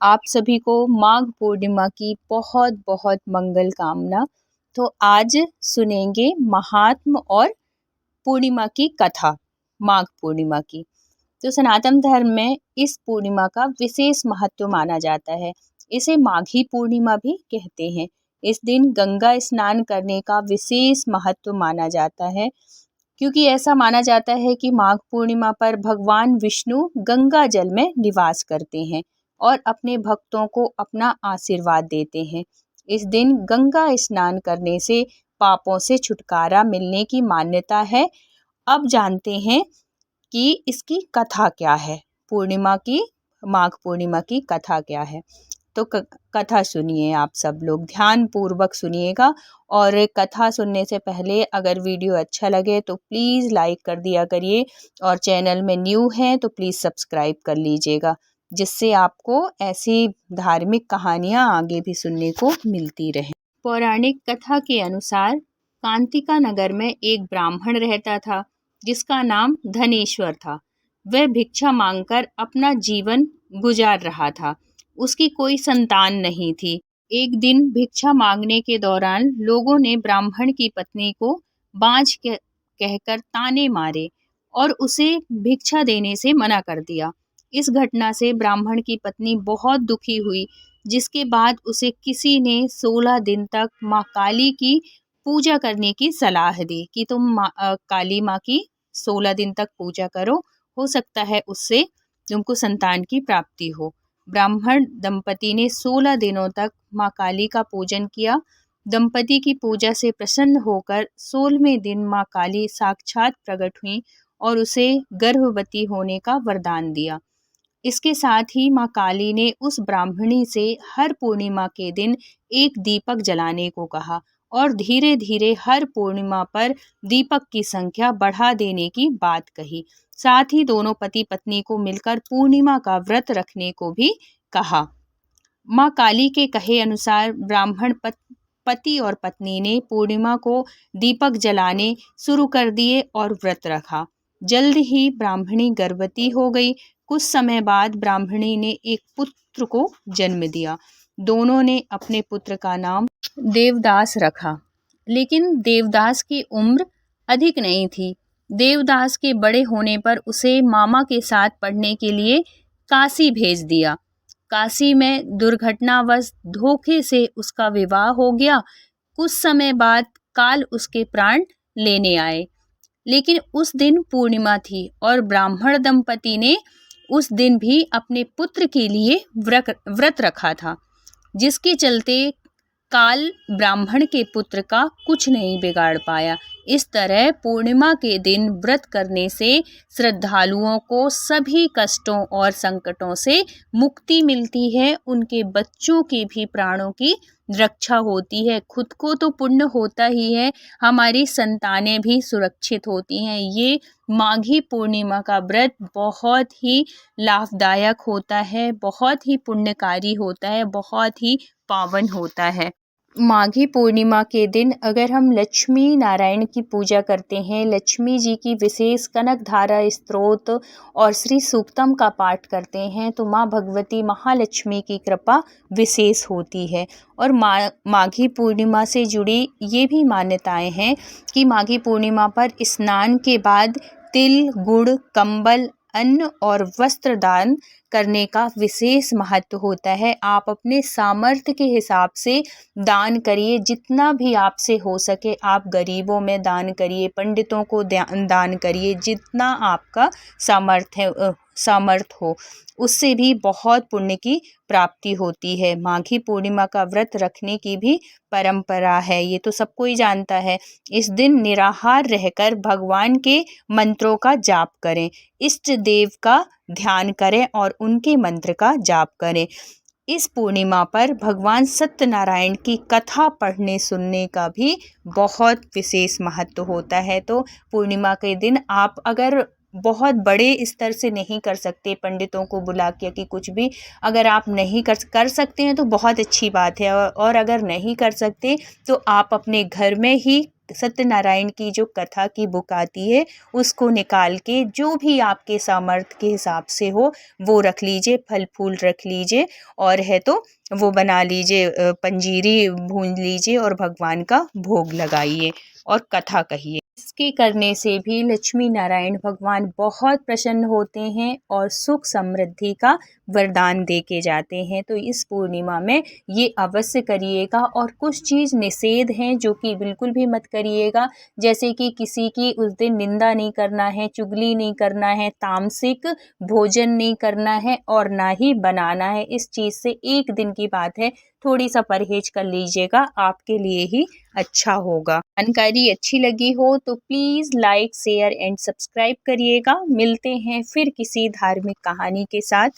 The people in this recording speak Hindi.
आप सभी को माघ पूर्णिमा की बहुत बहुत मंगल कामना। तो आज सुनेंगे महात्म और पूर्णिमा की कथा, माघ पूर्णिमा की। तो सनातन धर्म में इस पूर्णिमा का विशेष महत्व माना जाता है। इसे माघी पूर्णिमा भी कहते हैं। इस दिन गंगा स्नान करने का विशेष महत्व माना जाता है, क्योंकि ऐसा माना जाता है कि माघ पूर्णिमा पर भगवान विष्णु गंगा जल में निवास करते हैं और अपने भक्तों को अपना आशीर्वाद देते हैं। इस दिन गंगा स्नान करने से पापों से छुटकारा मिलने की मान्यता है। अब जानते हैं कि इसकी कथा क्या है, पूर्णिमा की, माघ पूर्णिमा की कथा क्या है। तो कथा सुनिए, आप सब लोग ध्यान पूर्वक सुनिएगा। और कथा सुनने से पहले अगर वीडियो अच्छा लगे तो प्लीज़ लाइक कर दिया करिए, और चैनल में न्यू हैं तो प्लीज़ सब्सक्राइब कर लीजिएगा, जिससे आपको ऐसी धार्मिक कहानियाँ आगे भी सुनने को मिलती रहें। पौराणिक कथा के अनुसार कांतिका नगर में एक ब्राह्मण रहता था, जिसका नाम धनेश्वर था। वह भिक्षा मांगकर अपना जीवन गुजार रहा था। उसकी कोई संतान नहीं थी। एक दिन भिक्षा मांगने के दौरान लोगों ने ब्राह्मण की पत्नी को बांझ कहकर ताने मारे और उसे भिक्षा देने से मना कर दिया। इस घटना से ब्राह्मण की पत्नी बहुत दुखी हुई, जिसके बाद उसे किसी ने 16 दिन तक माँ काली की पूजा करने की सलाह दी कि तुम काली माँ की 16 दिन तक पूजा करो, हो सकता है उससे तुमको संतान की प्राप्ति हो। ब्राह्मण दंपति ने 16 दिनों तक माँ काली का पूजन किया। दंपति की पूजा से प्रसन्न होकर 16वें दिन माँ काली साक्षात प्रकट हुई और उसे गर्भवती होने का वरदान दिया। इसके साथ ही माँ काली ने उस ब्राह्मणी से हर पूर्णिमा के दिन एक दीपक जलाने को कहा और धीरे धीरे हर पूर्णिमा पर दीपक की संख्या बढ़ा देने की बात कही। साथ ही दोनों पति पत्नी को मिलकर पूर्णिमा का व्रत रखने को भी कहा। माँ काली के कहे अनुसार ब्राह्मण पति और पत्नी ने पूर्णिमा को दीपक जलाने शुरू कर दिए और व्रत रखा। जल्द ही ब्राह्मणी गर्भवती हो गई। कुछ समय बाद ब्राह्मणी ने एक पुत्र को जन्म दिया। दोनों ने अपने पुत्र का नाम देवदास रखा, लेकिन देवदास की उम्र अधिक नहीं थी। देवदास के बड़े होने पर उसे मामा के साथ पढ़ने के लिए काशी भेज दिया। काशी में दुर्घटनावश धोखे से उसका विवाह हो गया। कुछ समय बाद काल उसके प्राण लेने आए, लेकिन उस दिन पूर्णिमा थी और ब्राह्मण दंपति ने उस दिन भी अपने पुत्र के लिए व्रत रखा था, जिसके चलते काल ब्राह्मण के पुत्र का कुछ नहीं बिगाड़ पाया। इस तरह पूर्णिमा के दिन व्रत करने से श्रद्धालुओं को सभी कष्टों और संकटों से मुक्ति मिलती है। उनके बच्चों के भी प्राणों की रक्षा होती है। खुद को तो पुण्य होता ही है, हमारी संतानें भी सुरक्षित होती हैं। ये माघी पूर्णिमा का व्रत बहुत ही लाभदायक होता है, बहुत ही पुण्यकारी होता है, बहुत ही पावन होता है। माघी पूर्णिमा के दिन अगर हम लक्ष्मी नारायण की पूजा करते हैं, लक्ष्मी जी की विशेष कनक धारा स्तोत्र और श्री सूक्तम का पाठ करते हैं, तो माँ भगवती महालक्ष्मी की कृपा विशेष होती है। और माघी पूर्णिमा से जुड़ी ये भी मान्यताएं हैं कि माघी पूर्णिमा पर स्नान के बाद तिल, गुड़, कंबल, अन्न और वस्त्र दान करने का विशेष महत्व होता है। आप अपने सामर्थ्य के हिसाब से दान करिए, जितना भी आपसे हो सके आप गरीबों में दान करिए, पंडितों को दान करिए, जितना आपका सामर्थ्य हो, उससे भी बहुत पुण्य की प्राप्ति होती है। माघी पूर्णिमा का व्रत रखने की भी परंपरा है, ये तो सबको ही जानता है। इस दिन निराहार रहकर भगवान के मंत्रों का जाप करें, इष्ट देव का ध्यान करें और उनके मंत्र का जाप करें। इस पूर्णिमा पर भगवान सत्यनारायण की कथा पढ़ने सुनने का भी बहुत विशेष महत्व होता है। तो पूर्णिमा के दिन आप अगर बहुत बड़े स्तर से नहीं कर सकते, पंडितों को बुला के कि कुछ भी अगर आप नहीं कर सकते हैं तो बहुत अच्छी बात है, और अगर नहीं कर सकते तो आप अपने घर में ही सत्यनारायण की जो कथा की बुक आती है उसको निकाल के जो भी आपके सामर्थ्य के हिसाब से हो वो रख लीजिए, फल फूल रख लीजिए और है तो वो बना लीजिए, पंजीरी भून लीजिए और भगवान का भोग लगाइए और कथा कहिए। इसके करने से भी लक्ष्मी नारायण भगवान बहुत प्रसन्न होते हैं और सुख समृद्धि का वरदान दे के जाते हैं। तो इस पूर्णिमा में ये अवश्य करिएगा। और कुछ चीज़ निषेध हैं जो कि बिल्कुल भी मत करिएगा, जैसे कि किसी की उस दिन निंदा नहीं करना है, चुगली नहीं करना है, तामसिक भोजन नहीं करना है और ना ही बनाना है। इस चीज़ से एक दिन की बात है, थोड़ी सा परहेज कर लीजिएगा, आपके लिए ही अच्छा होगा। जानकारी अच्छी लगी हो तो please like share and subscribe करिएगा। मिलते हैं फिर किसी धार्मिक कहानी के साथ।